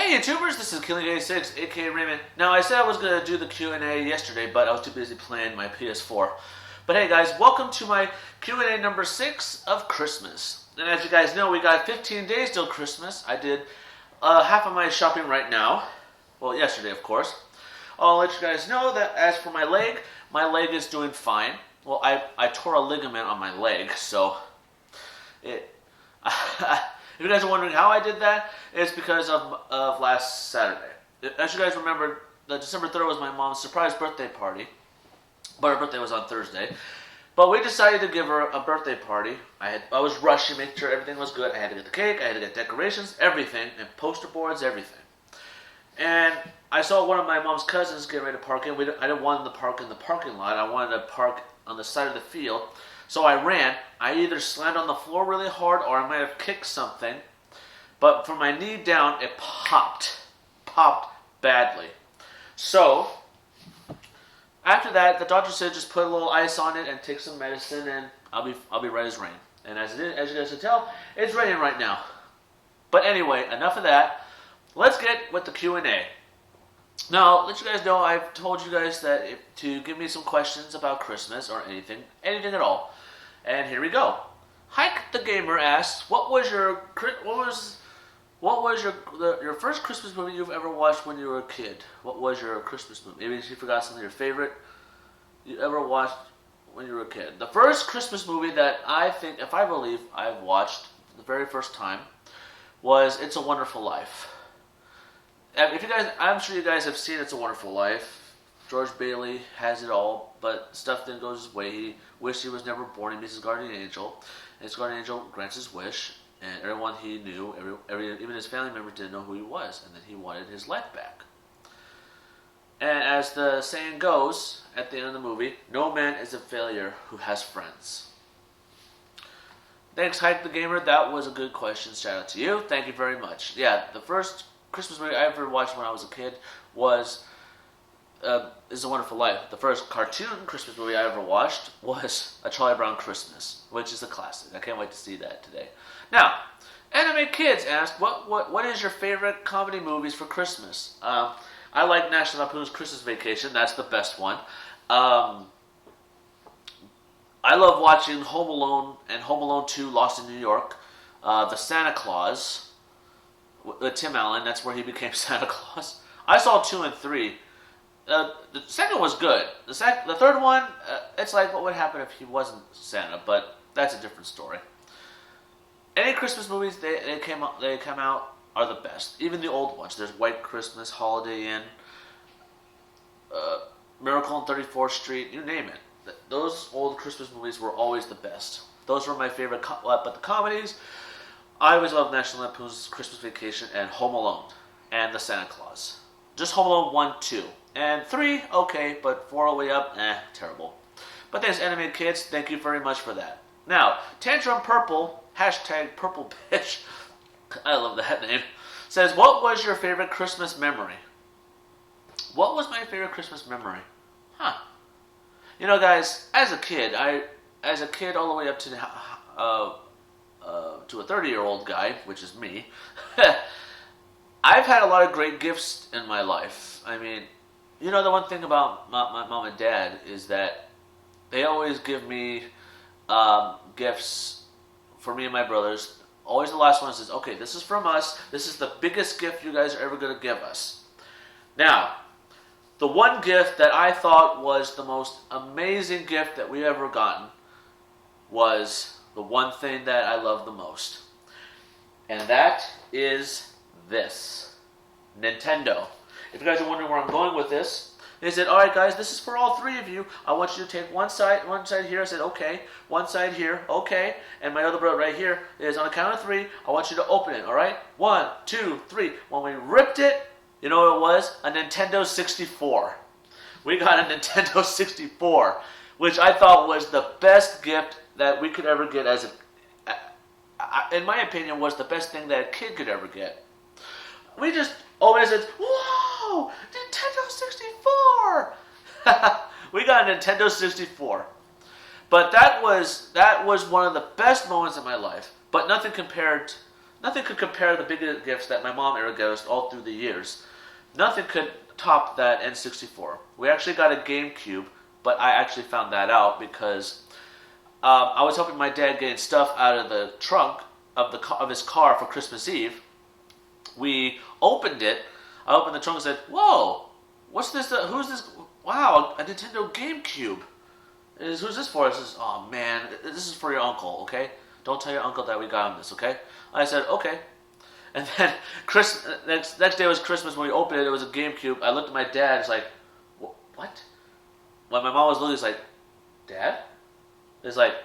Hey YouTubers, this is Killing86, aka Raymond. Now I said I was going to do the Q&A yesterday, but I was too busy playing my PS4. But hey guys, welcome to my Q&A number 6 of Christmas. And as you guys know, we got 15 days till Christmas. I did half of my shopping right now. Well, yesterday of course. I'll let you guys know that as for my leg is doing fine. Well, I tore a ligament on my leg, so it... If you guys are wondering how I did that, it's because of last Saturday. As you guys remember, December 3rd was my mom's surprise birthday party. But her birthday was on Thursday. But we decided to give her a birthday party. I was rushing, making sure everything was good. I had to get the cake, I had to get decorations, everything, and poster boards, everything. And I saw one of my mom's cousins getting ready to park in. I didn't want to park in the parking lot. I wanted to park on the side of the field. So I ran. I either slammed on the floor really hard or I might have kicked something. But from my knee down, it popped. Popped badly. So, after that, the doctor said just put a little ice on it and take some medicine and I'll be right as rain. And as you guys can tell, it's raining right now. But anyway, enough of that. Let's get with the Q&A. Now, let you guys know, I've told you guys that to give me some questions about Christmas or anything at all. And here we go. Hike the Gamer asks, what was your first Christmas movie you've ever watched when you were a kid? What was your Christmas movie? Maybe you forgot something your favorite you ever watched when you were a kid. The first Christmas movie that I believe I've watched the very first time was It's a Wonderful Life. If you guys, I'm sure you guys have seen It's a Wonderful Life. George Bailey has it all, but stuff didn't go his way. He wished he was never born. He meets his guardian angel, and his guardian angel grants his wish. And everyone he knew, even his family members didn't know who he was, and then he wanted his life back. And as the saying goes, at the end of the movie, no man is a failure who has friends. Thanks, Hike the Gamer. That was a good question. Shout out to you. Thank you very much. Yeah, the first Christmas movie I ever watched when I was a kid was It's a Wonderful Life. The first cartoon Christmas movie I ever watched was A Charlie Brown Christmas, which is a classic. I can't wait to see that today. Now, Anime Kids asked, what is your favorite comedy movies for Christmas? I like National Lampoon's Christmas Vacation. That's the best one. I love watching Home Alone and Home Alone 2, Lost in New York. The Santa Claus with Tim Allen. That's where he became Santa Claus. I saw 2 and 3. The second was good. The third one, it's like what would happen if he wasn't Santa, but that's a different story. Any Christmas movies they come out are the best. Even the old ones. There's White Christmas, Holiday Inn, Miracle on 34th Street, you name it. Those old Christmas movies were always the best. Those were my favorite. But the comedies, I always loved National Lampoon's Christmas Vacation and Home Alone and the Santa Claus. Just Home Alone 1, 2. And 3, okay, but 4 all the way up, terrible. But thanks, Animated Kids. Thank you very much for that. Now, Tantrum Purple, hashtag Purple Bitch, I love that name, says, what was your favorite Christmas memory? What was my favorite Christmas memory? You know, guys, as a kid all the way up to a 30-year-old guy, which is me, I've had a lot of great gifts in my life. I mean, you know, the one thing about my mom and dad is that they always give me gifts for me and my brothers. Always the last one says, okay, this is from us. This is the biggest gift you guys are ever going to give us. Now, the one gift that I thought was the most amazing gift that we ever gotten was the one thing that I love the most. And that is this. Nintendo. If you guys are wondering where I'm going with this, they said, alright guys, this is for all 3 of you. I want you to take one side here. I said, okay. One side here, okay. And my other brother right here is on a count of 3. I want you to open it, alright? 1, 2, 3. When we ripped it, you know what it was? A Nintendo 64. We got a Nintendo 64, which I thought was the best gift that we could ever get in my opinion, was the best thing that a kid could ever get. We just opened it and said, whoa, Nintendo 64! We got a Nintendo 64. But that was one of the best moments of my life. But nothing compared nothing could compare to the big gifts that my mom ever gave us all through the years. Nothing could top that N64. We actually got a GameCube, but I actually found that out because I was helping my dad getting stuff out of the trunk of his car for Christmas Eve. We opened it. I opened the trunk and said, "Whoa, what's this? Who's this? Wow, a Nintendo GameCube. Who's this for?" I says, "Oh man, this is for your uncle, okay? Don't tell your uncle that we got him this, okay?" I said, "Okay." And then next day was Christmas. When we opened it, it was a GameCube. I looked at my dad. It's like, "What?" When my mom was literally like, "Dad?" It's like,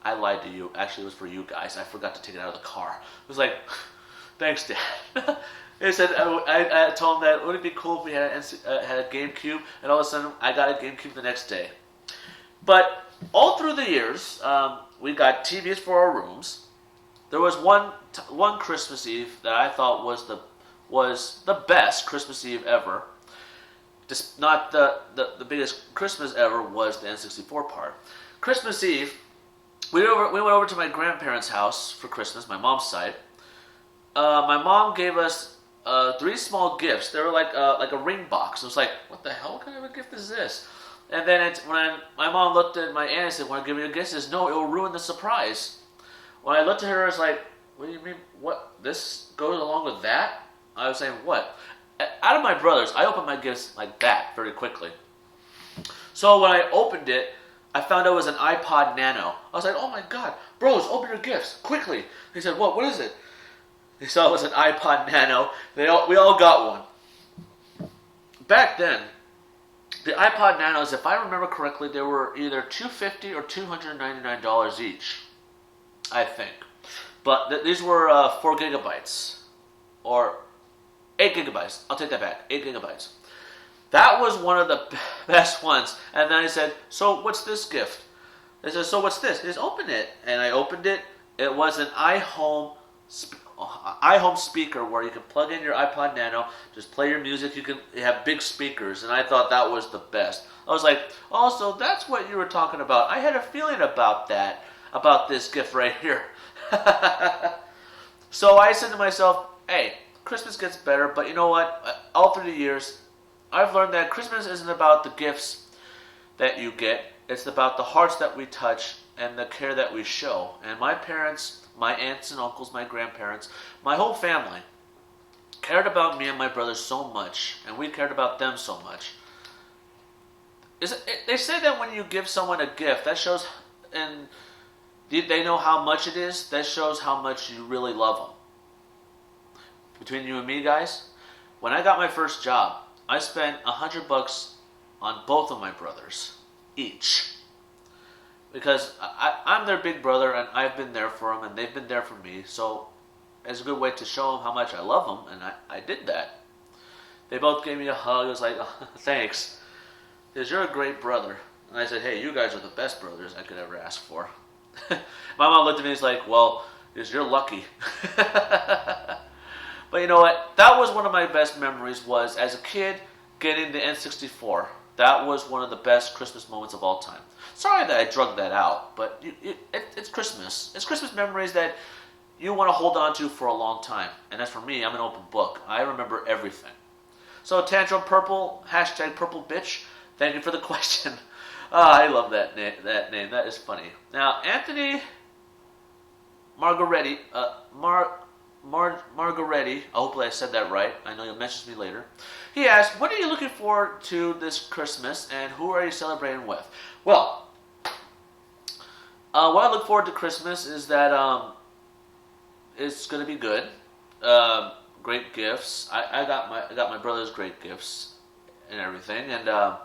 "I lied to you. Actually, it was for you guys. I forgot to take it out of the car." It was like, "Thanks, Dad." They said I told him that would it be cool if we had a GameCube, and all of a sudden I got a GameCube the next day. But all through the years, we got TVs for our rooms. There was one Christmas Eve that I thought was the best Christmas Eve ever. Just not the biggest Christmas ever was the N64 part. Christmas Eve, we went over to my grandparents' house for Christmas, my mom's side. My mom gave us 3 small gifts. They were like a ring box. It was like, what the hell kind of a gift is this? And then when my mom looked at my aunt and said, "Want to give me a gift?" She says, "No, it will ruin the surprise." When I looked at her, I was like, "What do you mean? What? This goes along with that?" I was saying, "What?" Out of my brothers, I opened my gifts like that very quickly. So when I opened it, I found out it was an iPod Nano. I was like, "Oh my God, bros, open your gifts quickly." He said, "What? What is it?" He saw it was an iPod Nano. We all got one. Back then, the iPod Nanos, if I remember correctly, they were either $250 or $299 each, I think. But these were 4 gigabytes or 8 gigabytes. I'll take that back. 8 gigabytes. That was one of the best ones. And then I said, "So what's this gift?" They said, "So what's this?" He says, "Open it." And I opened it. It was an iHome speaker where you can plug in your iPod Nano, just play your music. You have big speakers, and I thought that was the best. I was like, "Oh, so that's what you were talking about. I had a feeling about this gift right here." So I said to myself, "Hey, Christmas gets better, but you know what? All through the years, I've learned that Christmas isn't about the gifts that you get. It's about the hearts that we touch and the care that we show." And my parents, my aunts and uncles, my grandparents, my whole family cared about me and my brothers so much, and we cared about them so much. They say that when you give someone a gift, that shows, and they know how much it is, that shows how much you really love them. Between you and me, guys, when I got my first job, I spent $100 on both of my brothers, each. Because I'm their big brother, and I've been there for them, and they've been there for me. So it's a good way to show them how much I love them, and I did that. They both gave me a hug. It was like, "Oh, thanks. Because you're a great brother." And I said, "Hey, you guys are the best brothers I could ever ask for." My mom looked at me and was like, "Well, because you're lucky." But you know what? That was one of my best memories, was as a kid getting the N64. That was one of the best Christmas moments of all time. Sorry that I drugged that out, but it's Christmas. It's Christmas memories that you want to hold on to for a long time. And as for me, I'm an open book. I remember everything. So Tantrum Purple, hashtag Purple Bitch, thank you for the question. I love that name. That is funny. Now, Anthony Margaretti, Margaretti, hopefully I said that right. I know you'll message me later. He asked, "What are you looking forward to this Christmas, and who are you celebrating with?" Well, what I look forward to Christmas is that it's going to be good. Great gifts. I got my brother's great gifts and everything. And the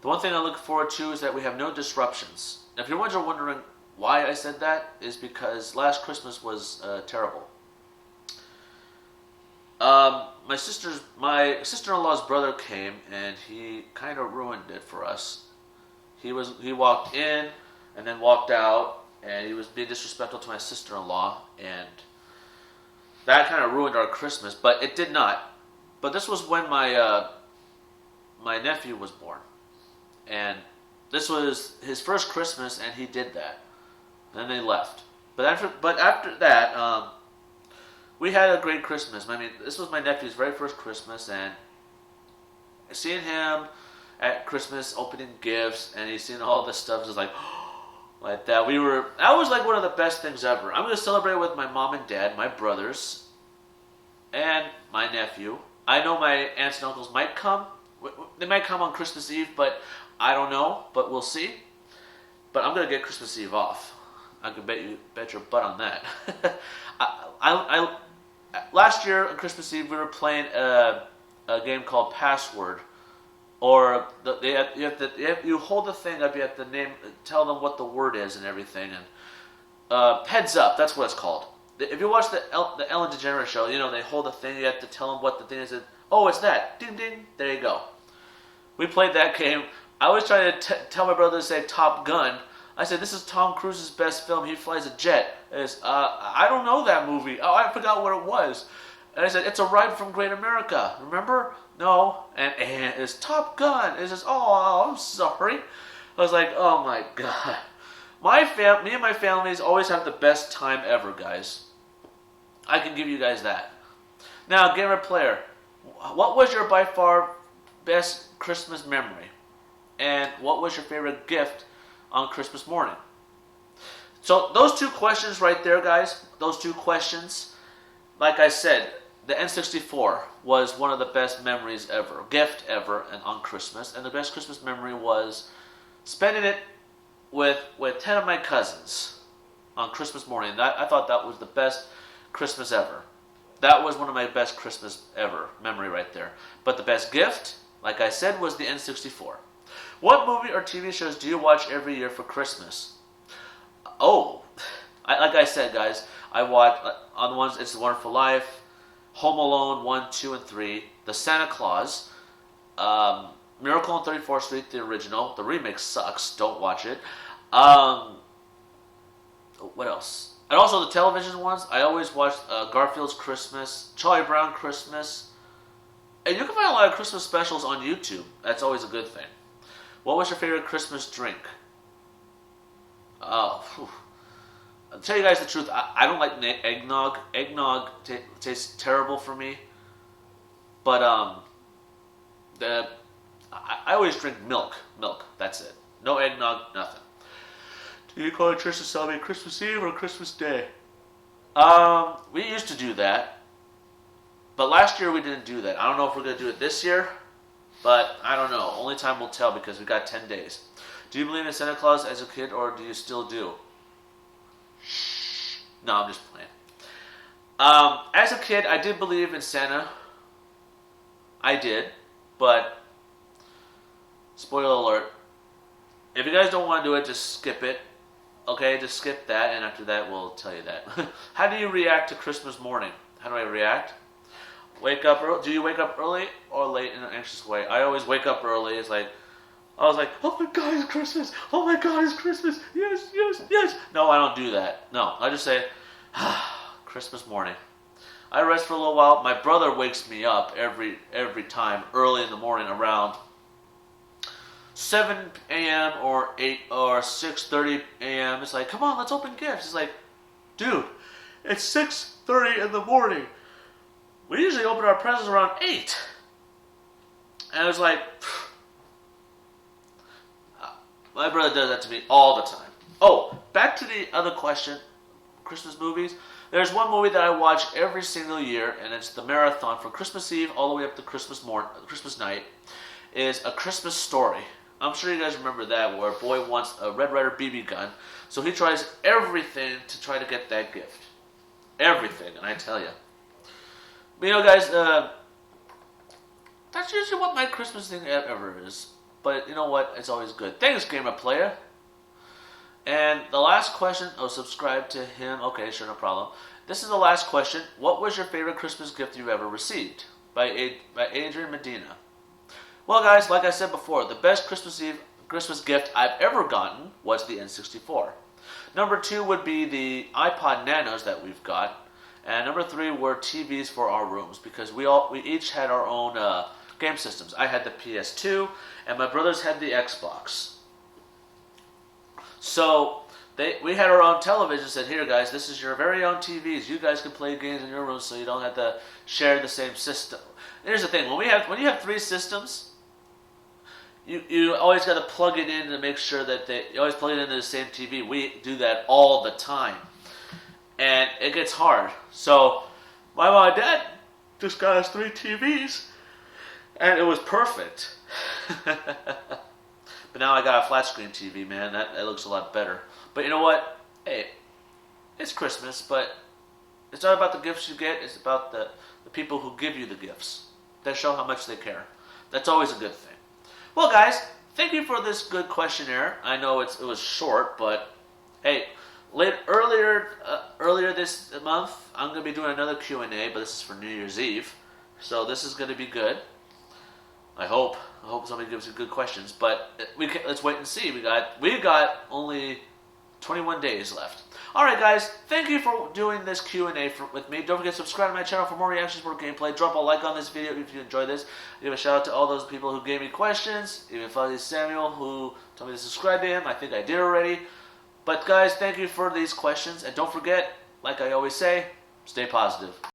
one thing I look forward to is that we have no disruptions. Now, if you're wondering why I said that, is because last Christmas was terrible. My sister-in-law's brother came, and he kind of ruined it for us. He walked in and then walked out, and he was being disrespectful to my sister-in-law, and that kind of ruined our Christmas. But it did not. But this was when my nephew was born, and this was his first Christmas, and he did that. And then they left. But after that, we had a great Christmas. I mean, this was my nephew's very first Christmas, and seeing him at Christmas opening gifts, and he's seeing all this stuff, just like like that. That was like one of the best things ever. I'm going to celebrate with my mom and dad, my brothers, and my nephew. I know my aunts and uncles might come. They might come on Christmas Eve, but I don't know. But we'll see. But I'm going to get Christmas Eve off. I can bet your butt on that. Last year on Christmas Eve, we were playing a game called Password. Or you hold the thing up, you have to tell them what the word is and everything. And Heads Up, that's what it's called. If you watch the Ellen DeGeneres show, they hold the thing, you have to tell them what the thing is. Oh, it's that. Ding, ding. There you go. We played that game. I always try to tell my brother to say Top Gun. I said, this is Tom Cruise's best film. He flies a jet. I don't know that movie. Oh, I forgot what it was. And I said, it's a ride from Great America. Remember? No. And it's Top Gun. It says, oh, I'm sorry. I was like, oh my God. Me and my families always have the best time ever, guys. I can give you guys that. Now, gamer player, what was your by far best Christmas memory? And what was your favorite gift on Christmas morning? So those two questions right there, guys, those two questions, like I said, the N64 was one of the best memories ever, gift ever, and on Christmas. And the best Christmas memory was spending it with 10 of my cousins on Christmas morning. I thought that was the best Christmas ever. That was one of my best Christmas ever memory right there. But the best gift, like I said, was the N64. What movie or TV shows do you watch every year for Christmas? Oh, like I said, guys, I watch on the ones It's a Wonderful Life, Home Alone 1, 2, and 3, The Santa Claus, Miracle on 34th Street, the original. The remake sucks. Don't watch it. What else? And also the television ones. I always watch Garfield's Christmas, Charlie Brown Christmas. And you can find a lot of Christmas specials on YouTube. That's always a good thing. What was your favorite Christmas drink? Oh, whew. I'll tell you guys the truth. I don't like eggnog. Eggnog tastes terrible for me. But I always drink milk. Milk. That's it. No eggnog. Nothing. Do you call it church to celebrate Christmas Eve or Christmas Day? We used to do that. But last year we didn't do that. I don't know if we're going to do it this year. But I don't know. Only time will tell because we got 10 days. Do you believe in Santa Claus as a kid or do you still do? Shh. No, I'm just playing. As a kid, I did believe in Santa. I did. But, spoiler alert, if you guys don't want to do it, just skip it. Okay, just skip that, and after that, we'll tell you that. How do you react to Christmas morning? How do I react? Wake up early. Do you wake up early or late in an anxious way? I always wake up early. It's like, I was like, oh my God, it's Christmas. Oh my God, it's Christmas. Yes, yes, yes. No, I don't do that. No, I just say, Christmas morning. I rest for a little while. My brother wakes me up every time early in the morning around 7 a.m. or 8 or 6:30 a.m. It's like, come on, let's open gifts. It's like, dude, it's 6:30 in the morning. We usually open our presents around 8. And I was like, my brother does that to me all the time. Oh, back to the other question, Christmas movies. There's one movie that I watch every single year, and it's the marathon from Christmas Eve all the way up to Christmas night, is A Christmas Story. I'm sure you guys remember that, where a boy wants a Red Ryder BB gun, so he tries everything to try to get that gift. Everything, and I tell you. But you know, guys, that's usually what my Christmas thing ever is. But you know what? It's always good. Thanks, Gamer Player. And the last question, subscribe to him. Okay, sure, no problem. This is the last question. What was your favorite Christmas gift you've ever received? By Adrian Medina. Well, guys, like I said before, the best Christmas gift I've ever gotten was the N64. Number 2 would be the iPod Nanos that we've got. And number 3 were TVs for our rooms, because we each had our own game systems. I had the PS2, and my brothers had the Xbox. So We had our own television. Said, here, guys, this is your very own TVs. You guys can play games in your room, so you don't have to share the same system. Here's the thing: when you have three systems, you always got to plug it in to make sure that you always plug it into the same TV. We do that all the time, and it gets hard. So my mom and dad just got us three TVs, and it was perfect. But now I got a flat screen TV, man. That looks a lot better. But you know what? Hey, it's Christmas, but it's not about the gifts you get. It's about the people who give you the gifts. That show how much they care. That's always a good thing. Well, guys, thank you for this good questionnaire. I know it was short, but hey, earlier this month, I'm going to be doing another Q&A, but this is for New Year's Eve. So this is going to be good. I hope somebody gives you good questions, but let's wait and see. We got only 21 days left. All right, guys, thank you for doing this Q&A with me. Don't forget to subscribe to my channel for more reactions, more gameplay. Drop a like on this video if you enjoyed this. Give a shout out to all those people who gave me questions. Even Fuzzy Samuel, who told me to subscribe to him. I think I did already. But guys, thank you for these questions, and don't forget, like I always say, stay positive.